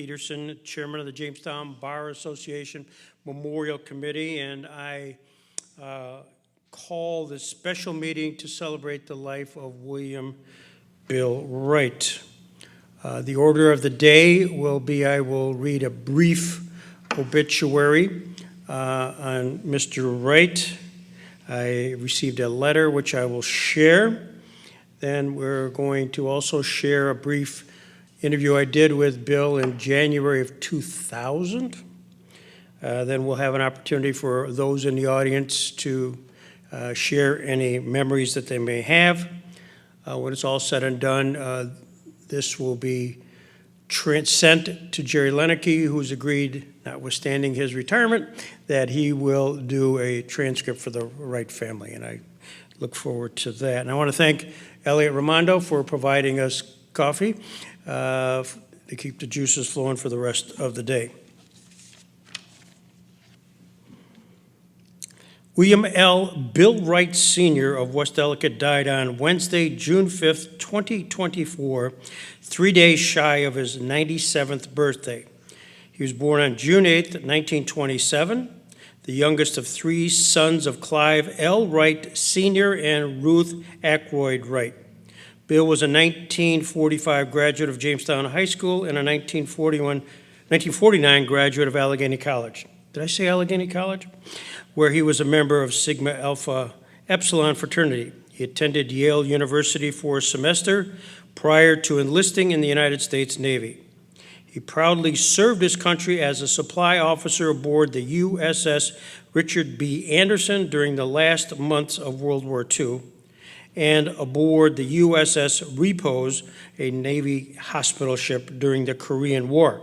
Peterson, Chairman of the Jamestown Bar Association Memorial Committee, and I call this special meeting to celebrate the life of William Bill Wright. The order of the day will be, I will read a brief obituary on Mr. Wright. I received a letter which I will share. Then we're going to also share a brief interview I did with Bill in January of 2000. Then we'll have an opportunity for those in the audience to share any memories that they may have. When it's all said and done, this will be sent to Jerry Leneke, who's agreed, notwithstanding his retirement, that he will do a transcript for the Wright family, and I look forward to that. And I want to thank Elliot Raimondo for providing us coffee to keep the juices flowing for the rest of the day. William L. Bill Wright Sr. of West Ellicott died on Wednesday, June 5th, 2024, 3 days shy of his 97th birthday. He was born on June 8th, 1927, the youngest of three sons of Clive L. Wright Sr. and Ruth Ackroyd Wright. Bill was a 1945 graduate of Jamestown High School and a 1949 graduate of Allegheny College. Did I say Allegheny College? Where he was a member of Sigma Alpha Epsilon fraternity. He attended Yale University for a semester prior to enlisting in the United States Navy. He proudly served his country as a supply officer aboard the USS Richard B. Anderson during the last months of World War II, and aboard the USS Repose, a Navy hospital ship during the Korean War.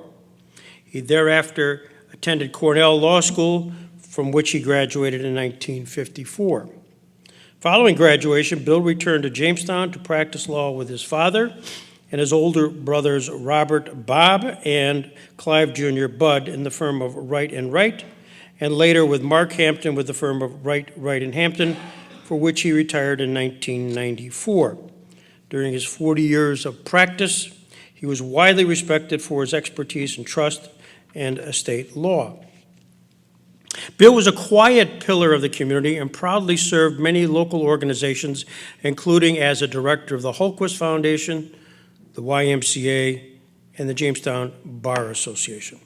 He thereafter attended Cornell Law School, from which he graduated in 1954. Following graduation, Bill returned to Jamestown to practice law with his father and his older brothers Robert Bob and Clive Jr. Bud in the firm of Wright & Wright, and later with Mark Hampton with the firm of Wright & Hampton, for which he retired in 1994. During his 40 years of practice, he was widely respected for his expertise in trust and estate law. Bill was a quiet pillar of the community and proudly served many local organizations, including as a director of the Hultquist Foundation, the YMCA, and the Jamestown Bar Association.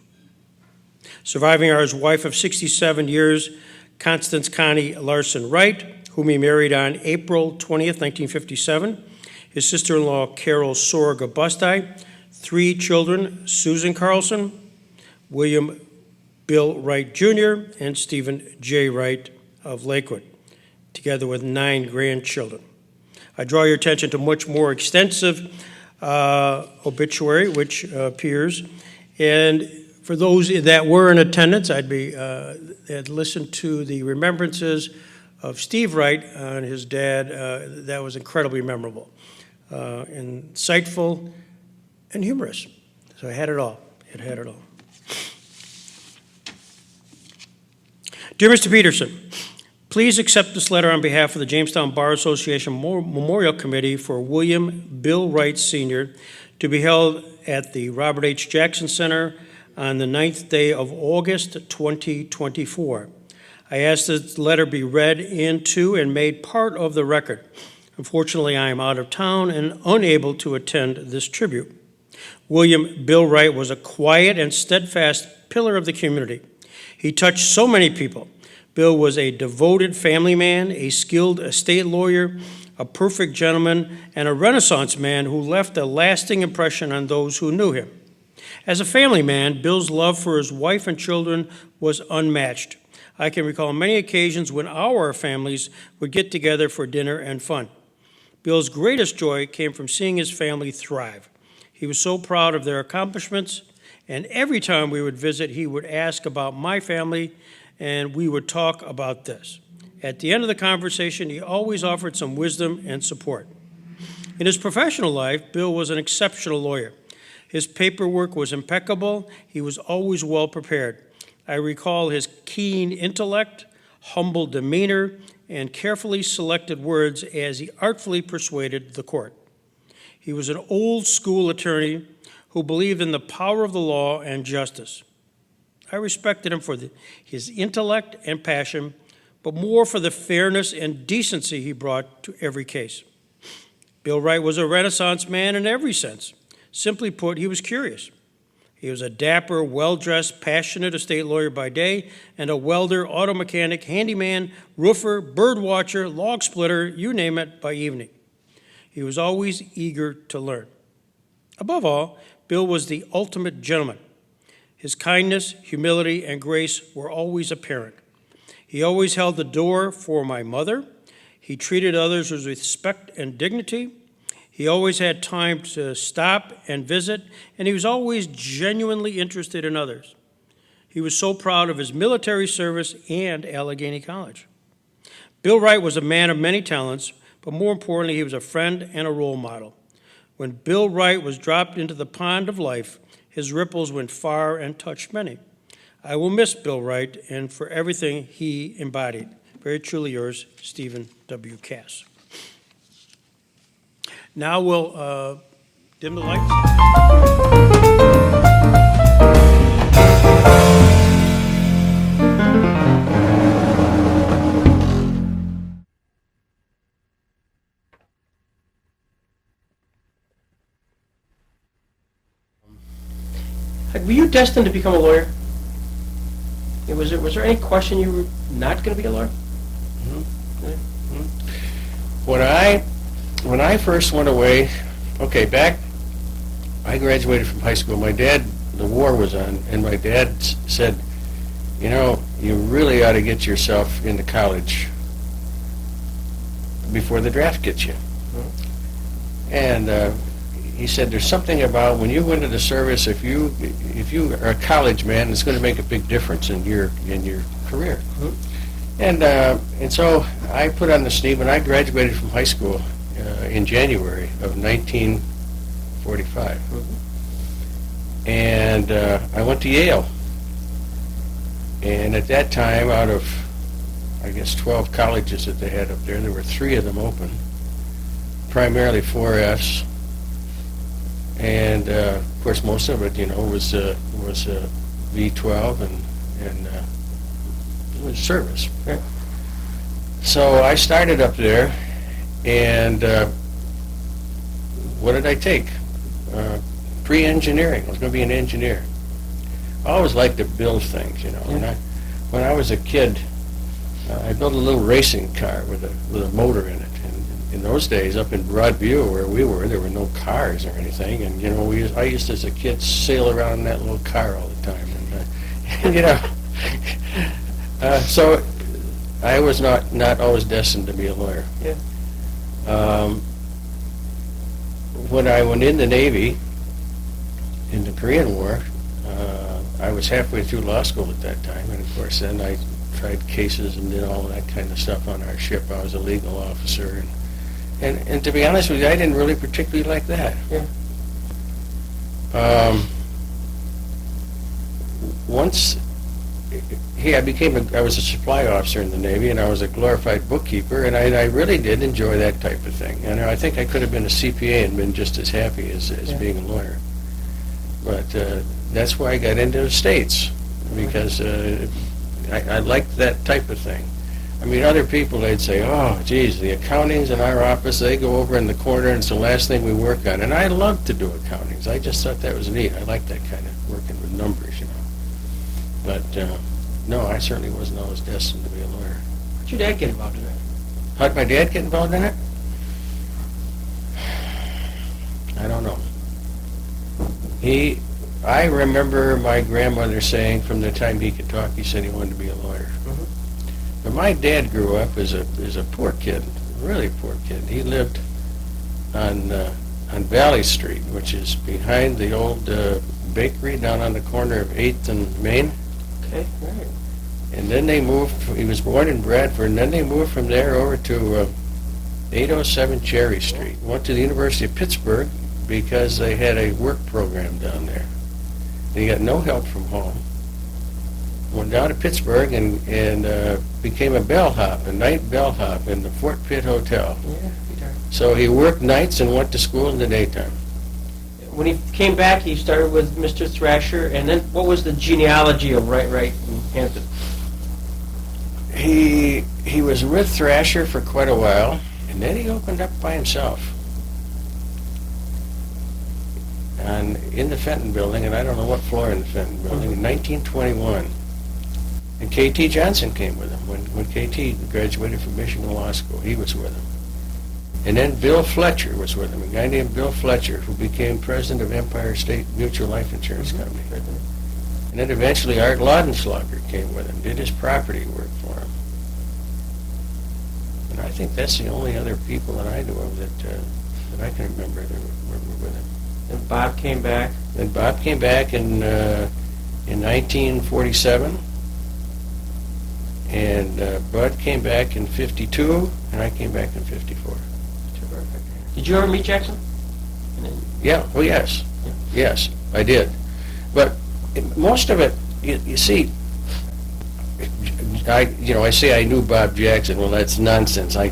Surviving are his wife of 67 years, Constance Connie Larson Wright, whom he married on April 20th, 1957, his sister-in-law Carol Sorga Busti, three children, Susan Carlson, William Bill Wright Jr., and Stephen J. Wright of Lakewood, together with 9 grandchildren. I draw your attention to much more extensive obituary, which appears, and for those that were in attendance, I'd listened to the remembrances of Steve Wright and his dad. That was incredibly memorable, insightful, and humorous. So I had it all. It had it all. Dear Mr. Peterson, please accept this letter on behalf of the Jamestown Bar Association Memorial Committee for William Bill Wright Sr. to be held at the Robert H. Jackson Center on the 9th day of August 2024. I ask that this letter be read into and made part of the record. Unfortunately, I am out of town and unable to attend this tribute. William Bill Wright was a quiet and steadfast pillar of the community. He touched so many people. Bill was a devoted family man, a skilled estate lawyer, a perfect gentleman, and a Renaissance man who left a lasting impression on those who knew him. As a family man, Bill's love for his wife and children was unmatched. I can recall many occasions when our families would get together for dinner and fun. Bill's greatest joy came from seeing his family thrive. He was so proud of their accomplishments, and every time we would visit, he would ask about my family, and we would talk about this. At the end of the conversation, he always offered some wisdom and support. In his professional life, Bill was an exceptional lawyer. His paperwork was impeccable. He was always well prepared. I recall his keen intellect, humble demeanor, and carefully selected words as he artfully persuaded the court. He was an old-school attorney who believed in the power of the law and justice. I respected him for his intellect and passion, but more for the fairness and decency he brought to every case. Bill Wright was a Renaissance man in every sense. Simply put, he was curious. He was a dapper, well-dressed, passionate estate lawyer by day and a welder, auto mechanic, handyman, roofer, bird watcher, log splitter, you name it, by evening. He was always eager to learn. Above all, Bill was the ultimate gentleman. His kindness, humility, and grace were always apparent. He always held the door for my mother. He treated others with respect and dignity. He always had time to stop and visit, and he was always genuinely interested in others. He was so proud of his military service and Allegheny College. Bill Wright was a man of many talents, but more importantly, he was a friend and a role model. When Bill Wright was dropped into the pond of life, his ripples went far and touched many. I will miss Bill Wright and for everything he embodied. Very truly yours, Stephen W. Cass. Now we'll dim the lights. Were you destined to become a lawyer? Was there any question you were not going to be a lawyer? Mm-hmm. When I first went away, I graduated from high school. My dad, the war was on, and my dad said, you really ought to get yourself into college before the draft gets you. And he said, there's something about when you go into the service, if you are a college man, it's going to make a big difference in your career. Mm-hmm. And so I put on the sleeve, and I graduated from high school in January of 1945. Mm-hmm. And I went to Yale. And at that time, out of, 12 colleges that they had up there were 3 of them open, primarily 4Fs. And of course, most of it, was V12 and it was service. Right? So I started up there, and what did I take? Pre-engineering. I was going to be an engineer. I always liked to build things, Yeah. And when I was a kid, I built a little racing car with a motor in it. In those days, up in Broadview where we were, there were no cars or anything, and I used to, as a kid, sail around in that little car all the time, and so I was not always destined to be a lawyer. Yeah. When I went in the Navy in the Korean War, I was halfway through law school at that time, and of course, then I tried cases and did all of that kind of stuff on our ship. I was a legal officer. And to be honest with you, I didn't really particularly like that. Yeah. I was a supply officer in the Navy, and I was a glorified bookkeeper, and I really did enjoy that type of thing. And I think I could have been a CPA and been just as happy as being a lawyer. But that's why I got into estates, because I liked that type of thing. Other people, they'd say, oh, geez, the accountings in our office, they go over in the corner, and it's the last thing we work on. And I loved to do accountings. I just thought that was neat. I liked that kind of working with numbers, But, no, I certainly wasn't always destined to be a lawyer. How'd your dad get involved in that? How'd my dad get involved in it? I don't know. I remember my grandmother saying from the time he could talk, he said he wanted to be a lawyer. Mm-hmm. But my dad grew up as a poor kid, really poor kid. He lived on Valley Street, which is behind the old bakery down on the corner of 8th and Main. Okay, right. And then they moved, he was born in Bradford, and then they moved from there over to 807 Cherry Street. Went to the University of Pittsburgh because they had a work program down there. They got no help from home. Went down to Pittsburgh and became a night bellhop in the Fort Pitt Hotel. Yeah. So he worked nights and went to school in the daytime. when he came back, he started with Mr. Thrasher, and then what was the genealogy of Wright and Hampton? He was with Thrasher for quite a while, and then he opened up by himself. And in the Fenton building, and I don't know what floor in the Fenton building, in 1921. And K.T. Johnson came with him. When K.T. graduated from Michigan Law School, he was with him. And then Bill Fletcher was with him, a guy named Bill Fletcher, who became president of Empire State Mutual Life Insurance Company. And then eventually Art Laudenschlager came with him, did his property work for him. And I think that's the only other people that I know of that I can remember that were with him. And Bob came back. Then Bob came back in 1947. And Bud came back in 52, and I came back in 54. Terrific. Did you ever meet Jackson? Yeah, well, yes. Yes, I did. But most of it, you see, I say I knew Bob Jackson. Well, that's nonsense. I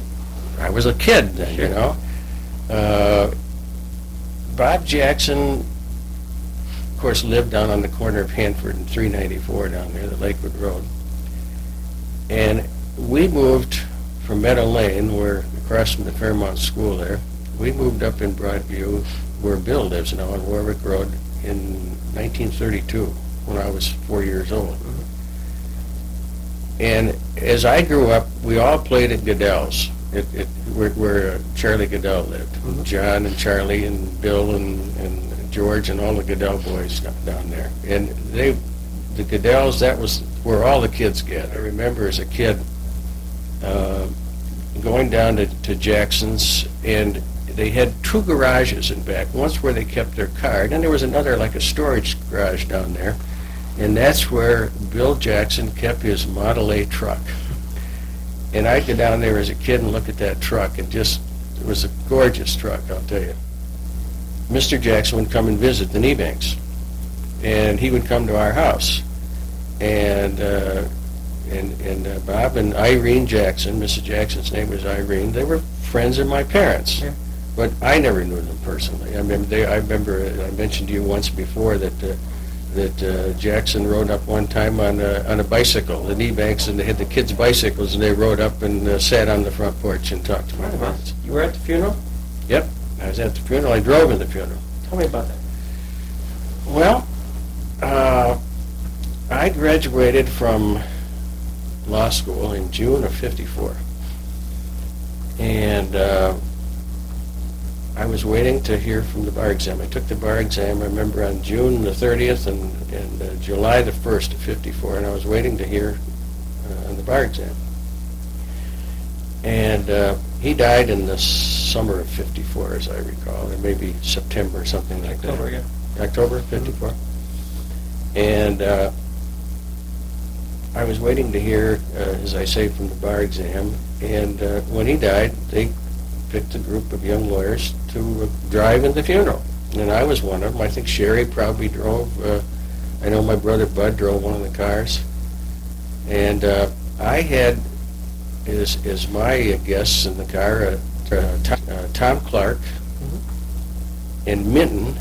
was a kid then, Sure. you know. Bob Jackson, of course, lived down on the corner of Hanford and 394 down there, the Lakewood Road. And we moved from Meadow Lane, where across from the Fairmount School there, we moved up in Broadview, where Bill lives now, on Warwick Road, in 1932, when I was 4 years old. And as I grew up, we all played at Goodell's, where Charlie Goodell lived. John and Charlie and Bill and George and all the Goodell boys down there. And the Goodell's, that was where all the kids gathered. I remember as a kid going down to Jackson's, and they had two garages in back. Once where they kept their car, and then there was another, like a storage garage down there, and that's where Bill Jackson kept his Model A truck. And I'd go down there as a kid and look at that truck, and it was a gorgeous truck, I'll tell you. Mr. Jackson would come and visit the Niebanks, and he would come to our house. And Bob and Irene Jackson, Mrs. Jackson's name was Irene, they were friends of my parents. Yeah. But I never knew them personally. I remember I mentioned to you once before that Jackson rode up one time on a bicycle, the Niebanks, and they had the kids' bicycles, and they rode up and sat on the front porch and talked to my parents. You were at the funeral? Yep, I was at the funeral. I drove in the funeral. Tell me about that. Well, I graduated from law school in June of 54. And I was waiting to hear from the bar exam. I took the bar exam, I remember, on June the 30th and July the 1st of 54, and I was waiting to hear on the bar exam. And he died in the summer of 54, as I recall, or maybe September or something like that. October, yeah. October 54. And I was waiting to hear, as I say, from the bar exam, and when he died, they picked a group of young lawyers to drive in the funeral, and I was one of them. I think Sherry probably drove. I know my brother Bud drove one of the cars, and I had as my guests in the car Tom Clark and Minton,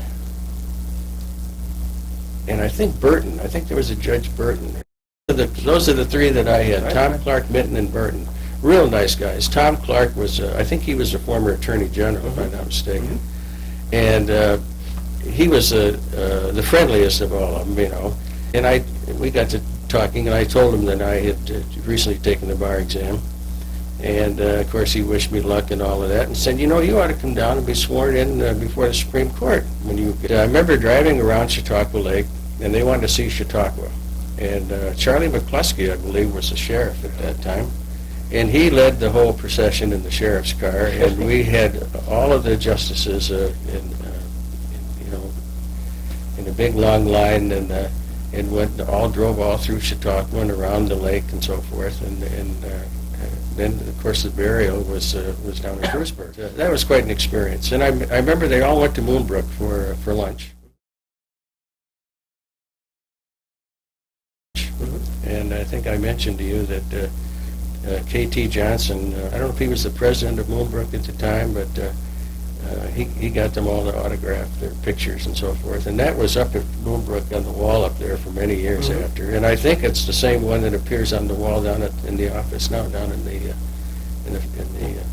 and I think Burton. I think there was a Judge Burton. Those are the three that I had: Tom Clark, Minton, and Burton. Real nice guys. Tom Clark was, I think he was a former Attorney General, if I'm not mistaken. And he was the friendliest of all of them, you know. And we got to talking, and I told him that I had recently taken the bar exam. And, of course, he wished me luck and all of that, and said, you know, you ought to come down and be sworn in before the Supreme Court. I remember driving around Chautauqua Lake, and they wanted to see Chautauqua. And Charlie McCluskey, I believe, was the sheriff at that time. And he led the whole procession in the sheriff's car, and we had all of the justices in a big long line, and all drove all through Chautauqua and around the lake and so forth. And then, of course, the burial was down in Bruceburg. That was quite an experience. And I remember they all went to Moonbrook for lunch. And I think I mentioned to you that K.T. Johnson, I don't know if he was the president of Moonbrook at the time, but he got them all to autograph their pictures and so forth. And that was up at Moonbrook on the wall up there for many years after. And I think it's the same one that appears on the wall down in the office now, down in the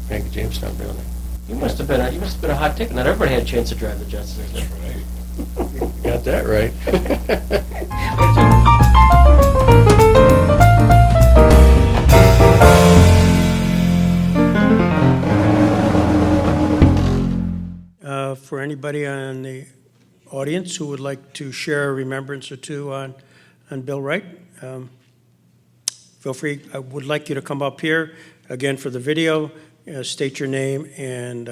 Bank of Jamestown building. You must have been a hot ticket. Not everybody had a chance to drive the Jets. Got that right. For anybody on the audience who would like to share a remembrance or two on Bill Wright, feel free. I would like you to come up here again for the video, state your name, and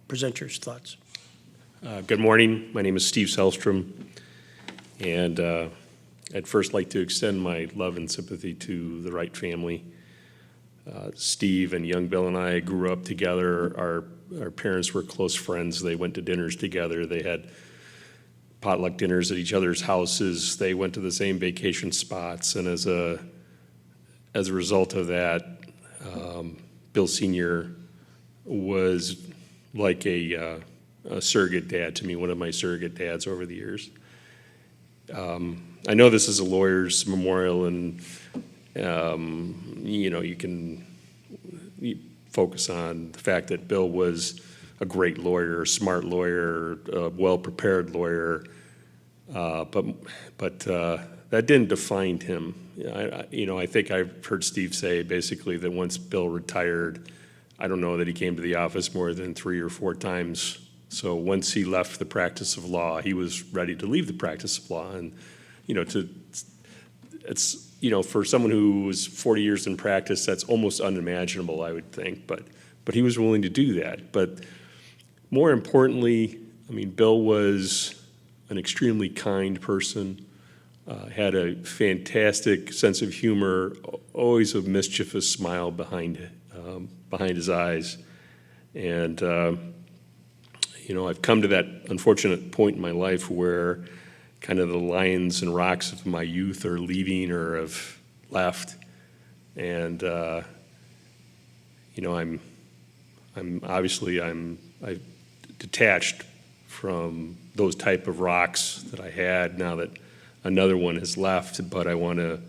present your thoughts. Good morning. My name is Steve Selstrom, and I'd first like to extend my love and sympathy to the Wright family. Steve and young Bill and I grew up together. Our parents were close friends. They went to dinners together. They had potluck dinners at each other's houses. They went to the same vacation spots, and as a result of that, Bill Sr. was like a surrogate dad to me, one of my surrogate dads over the years. I know this is a lawyer's memorial, and you can focus on the fact that Bill was a great lawyer, a smart lawyer, a well-prepared lawyer, but that didn't define him. I think I've heard Steve say basically that once Bill retired, I don't know that he came to the office more than 3 or 4 times. So once he left the practice of law, he was ready to leave the practice of law. And, for someone who was 40 years in practice, that's almost unimaginable, I would think. But he was willing to do that. But more importantly, Bill was an extremely kind person, had a fantastic sense of humor, always a mischievous smile behind his eyes. And, I've come to that unfortunate point in my life where kind of the lions and rocks of my youth are leaving or have left. And, I'm detached from those type of rocks that I had now that another one has left, but I want to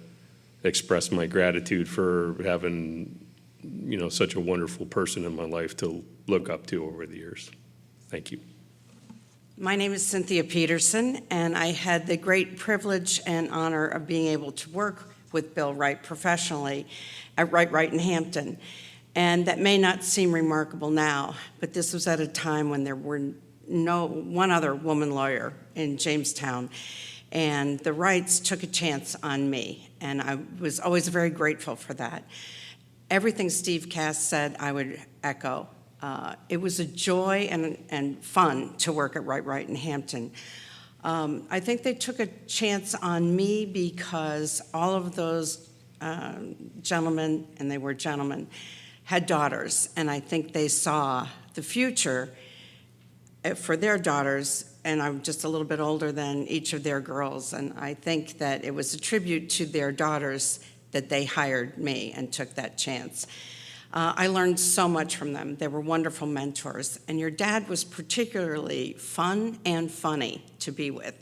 express my gratitude for having, such a wonderful person in my life to look up to over the years. Thank you. My name is Cynthia Peterson, and I had the great privilege and honor of being able to work with Bill Wright professionally at Wright in Hampton. And that may not seem remarkable now, but this was at a time when there were one other woman lawyer in Jamestown, and the Wrights took a chance on me, and I was always very grateful for that. Everything Steve Cass said, I would echo. It was a joy and fun to work at Wright in Hampton. I think they took a chance on me because all of those gentlemen, and they were gentlemen, had daughters, and I think they saw the future for their daughters, and I'm just a little bit older than each of their girls, and I think that it was a tribute to their daughters that they hired me and took that chance. I learned so much from them. They were wonderful mentors, and your dad was particularly fun and funny to be with.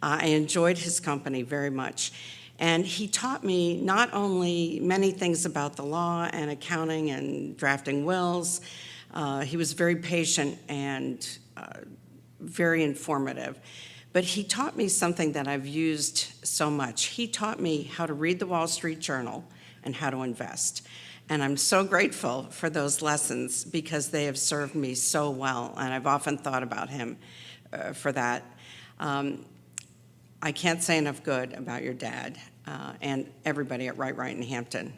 I enjoyed his company very much, and he taught me not only many things about the law and accounting and drafting wills. He was very patient and very informative, but he taught me something that I've used so much. He taught me how to read the Wall Street Journal and how to invest. And I'm so grateful for those lessons because they have served me so well, and I've often thought about him for that. I can't say enough good about your dad and everybody at Wright in Hampton.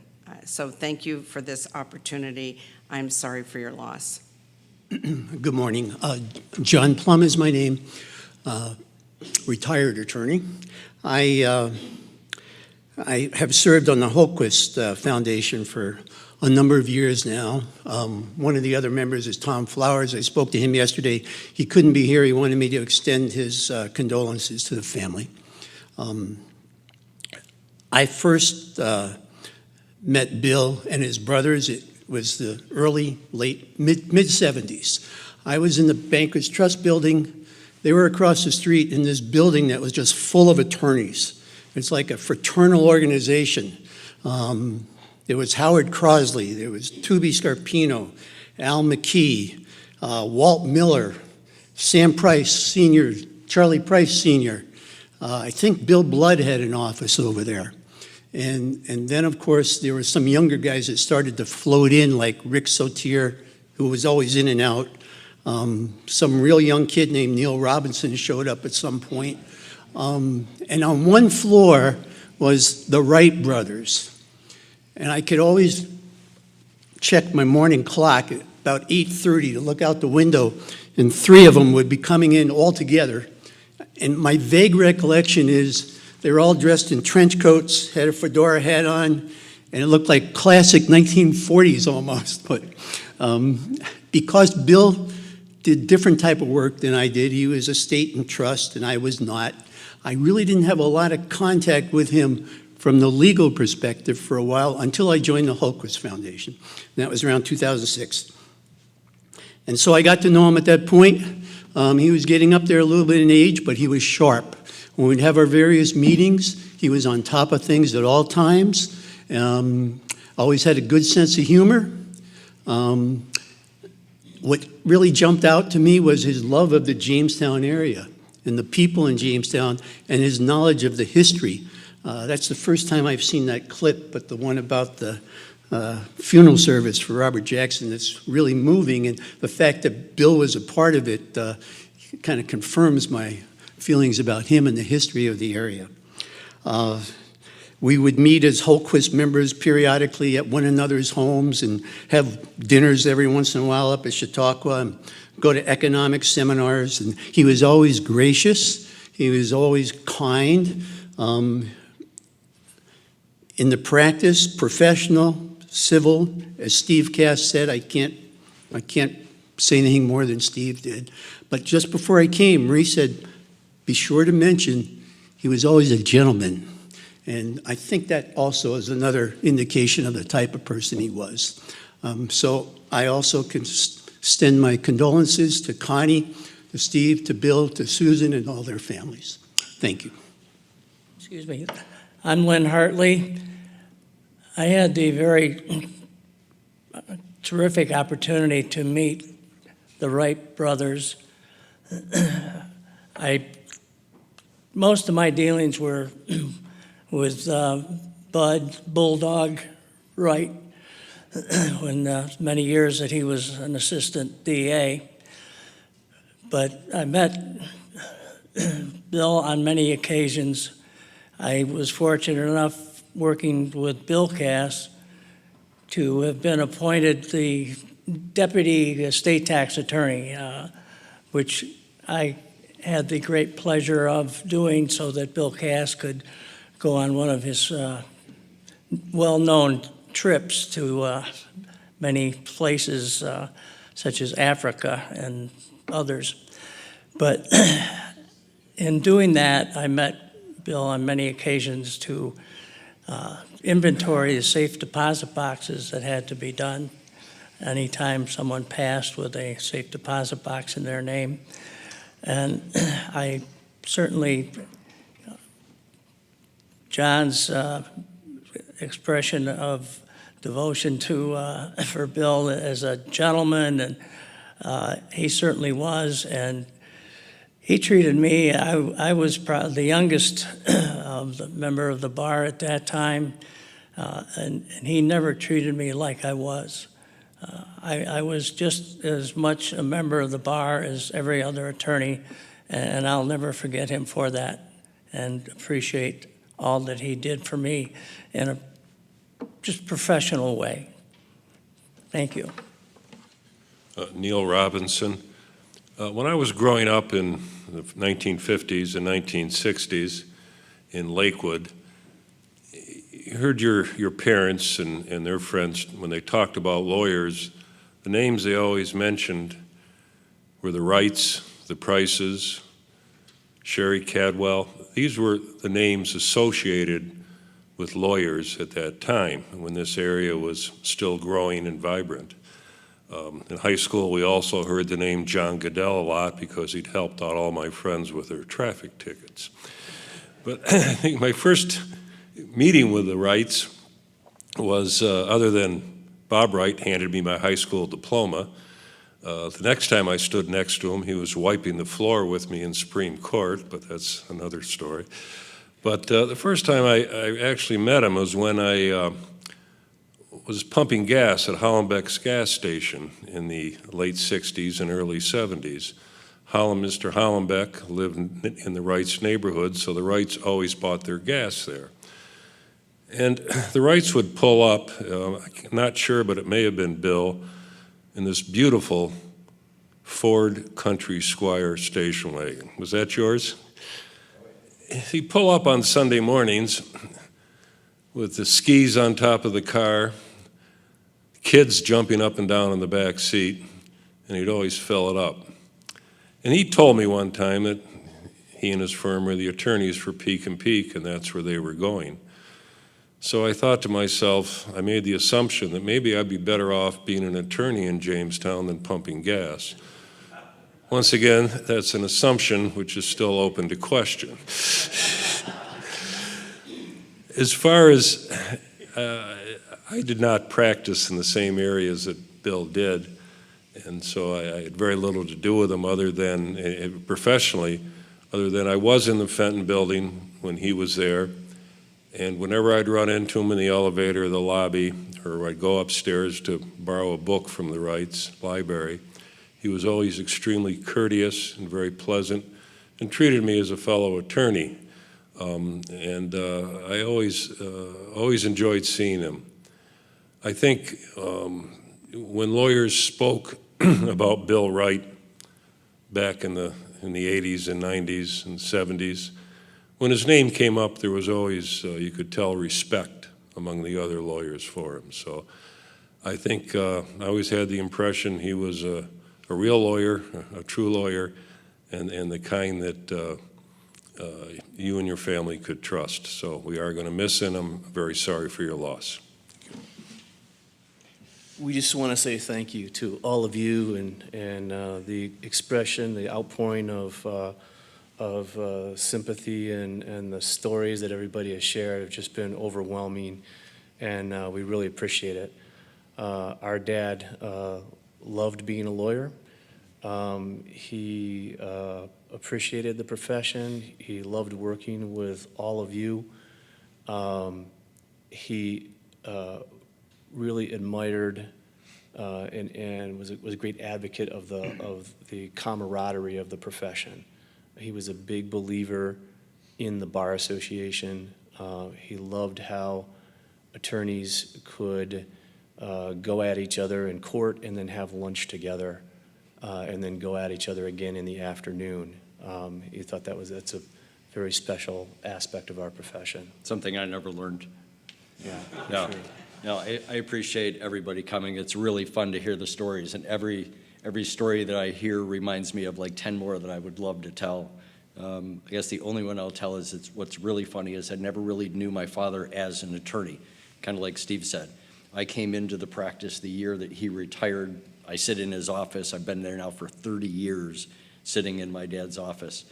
So thank you for this opportunity. I'm sorry for your loss. Good morning. John Plum is my name, retired attorney. I have served on the Holquist Foundation for a number of years now. One of the other members is Tom Flowers. I spoke to him yesterday. He couldn't be here. He wanted me to extend his condolences to the family. I first met Bill and his brothers. It was the mid-70s. I was in the Bankers Trust building. They were across the street in this building that was just full of attorneys. It's like a fraternal organization. There was Howard Crosley, there was Tubby Scarpino, Al McKee, Walt Miller, Sam Price Sr., Charlie Price Sr. I think Bill Blood had an office over there. And then, of course, there were some younger guys that started to float in, like Rick Sotier, who was always in and out. Some real young kid named Neil Robinson showed up at some point. And on one floor was the Wright brothers. And I could always check my morning clock at about 8:30 to look out the window, and three of them would be coming in all together. And my vague recollection is they were all dressed in trench coats, had a fedora hat on, and it looked like classic 1940s almost. But because Bill did different type of work than I did, he was estate and trust, and I was not, I really didn't have a lot of contact with him from the legal perspective for a while until I joined the Hultquist Foundation. And that was around 2006. And so I got to know him at that point. He was getting up there a little bit in age, but he was sharp. When we'd have our various meetings, he was on top of things at all times. Always had a good sense of humor. What really jumped out to me was his love of the Jamestown area and the people in Jamestown and his knowledge of the history. That's the first time I've seen that clip, but the one about the funeral service for Robert Jackson that's really moving, and the fact that Bill was a part of it kind of confirms my feelings about him and the history of the area. We would meet as Hultquist members periodically at one another's homes and have dinners every once in a while up at Chautauqua and go to economic seminars. And he was always gracious. He was always kind. In the practice, professional, civil, as Steve Cass said, I can't say anything more than Steve did. But just before I came, Marie said, be sure to mention he was always a gentleman. And I think that also is another indication of the type of person he was. So I also can extend my condolences to Connie, to Steve, to Bill, to Susan, and all their families. Thank you. Excuse me. I'm Lynn Hartley. I had the very terrific opportunity to meet the Wright brothers. Most of my dealings were with Bud Bulldog Wright, when many years that he was an assistant DA. But I met Bill on many occasions. I was fortunate enough working with Bill Cass to have been appointed the deputy estate tax attorney, which I had the great pleasure of doing so that Bill Cass could go on one of his well-known trips to many places such as Africa and others. But in doing that, I met Bill on many occasions to inventory the safe deposit boxes that had to be done anytime someone passed with a safe deposit box in their name. And I certainly, John's expression of devotion to for Bill as a gentleman, and he certainly was, and he treated me. I was probably the youngest of the member of the bar at that time, and he never treated me like I was. I was just as much a member of the bar as every other attorney, and I'll never forget him for that, and appreciate all that he did for me in a just professional way. Thank you. Neil Robinson. When I was growing up in the 1950s and 1960s in Lakewood, you heard your parents and their friends, when they talked about lawyers, the names they always mentioned were the Wrights, the Prices, Sherry Cadwell. These were the names associated with lawyers at that time, when this area was still growing and vibrant. In high school, we also heard the name John Goodell a lot because he'd helped out all my friends with their traffic tickets. But I think my first meeting with the Wrights was, other than Bob Wright handed me my high school diploma, the next time I stood next to him, he was wiping the floor with me in Supreme Court, but that's another story. But the first time I actually met him was when I was pumping gas at Hollenbeck's gas station in the late 60s and early 70s. Mr. Hollenbeck lived in the Wrights neighborhood, so the Wrights always bought their gas there. And the Wrights would pull up, I'm not sure, but it may have been Bill, in this beautiful Ford Country Squire station wagon. Was that yours? He'd pull up on Sunday mornings with the skis on top of the car, kids jumping up and down in the back seat, and he'd always fill it up. And he told me one time that he and his firm were the attorneys for Peak and Peak, and that's where they were going. So I thought to myself, I made the assumption that maybe I'd be better off being an attorney in Jamestown than pumping gas. Once again, that's an assumption which is still open to question. As far as I did not practice in the same areas that Bill did, and so I had very little to do with him other than, professionally, other than I was in the Fenton building when he was there, and whenever I'd run into him in the elevator or the lobby, or I'd go upstairs to borrow a book from the Wrights library, he was always extremely courteous and very pleasant and treated me as a fellow attorney. I always enjoyed seeing him. I think when lawyers spoke about Bill Wright back in the 80s and 90s and 70s, when his name came up, there was always, you could tell, respect among the other lawyers for him. So I think I always had the impression he was a real lawyer, a true lawyer, and the kind that you and your family could trust. So we are going to miss him. I'm very sorry for your loss. We just want to say thank you to all of you and the expression, the outpouring of sympathy and the stories that everybody has shared have just been overwhelming, and we really appreciate it. Our dad loved being a lawyer. He appreciated the profession. He loved working with all of you. He really admired and was a great advocate of the camaraderie of the profession. He was a big believer in the Bar Association. He loved how attorneys could go at each other in court and then have lunch together and then go at each other again in the afternoon. He thought that's a very special aspect of our profession. Something I never learned. Yeah, No. sure. No, I appreciate everybody coming. It's really fun to hear the stories, and every story that I hear reminds me of like 10 more that I would love to tell. I guess the only one I'll tell is what's really funny is I never really knew my father as an attorney, kind of like Steve said. I came into the practice the year that he retired. I sit in his office. I've been there now for 30 years, sitting in my dad's office.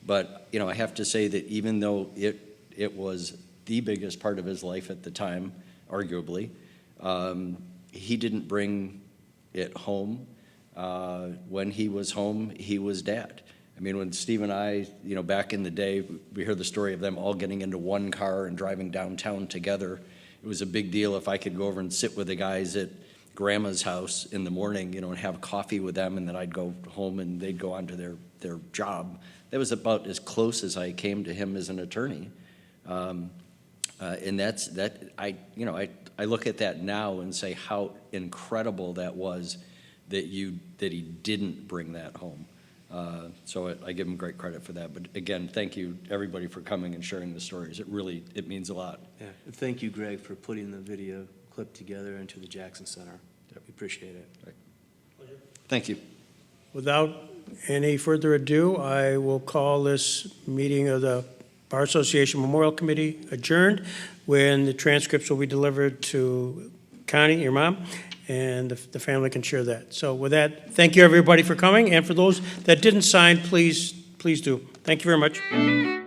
But, I have to say that even though it was the biggest part of his life at the time, arguably, he didn't bring it home. When he was home, he was dad. I mean, when Steve and I, back in the day, we heard the story of them all getting into one car and driving downtown together. It was a big deal if I could go over and sit with the guys at Grandma's house in the morning, and have coffee with them, and then I'd go home and they'd go on to their job. That was about as close as I came to him as an attorney. And I look at that now and say how incredible that was that he didn't bring that home. So I give him great credit for that. But again, thank you everybody for coming and sharing the stories. It means a lot. Yeah. And thank you, Greg, for putting the video clip together into the Jackson Center. We appreciate it. Right. Thank you. Without any further ado, I will call this meeting of the Bar Association Memorial Committee adjourned, when the transcripts will be delivered to Connie, your mom, and the family can share that. So with that, thank you, everybody, for coming, and for those that didn't sign, please do. Thank you very much.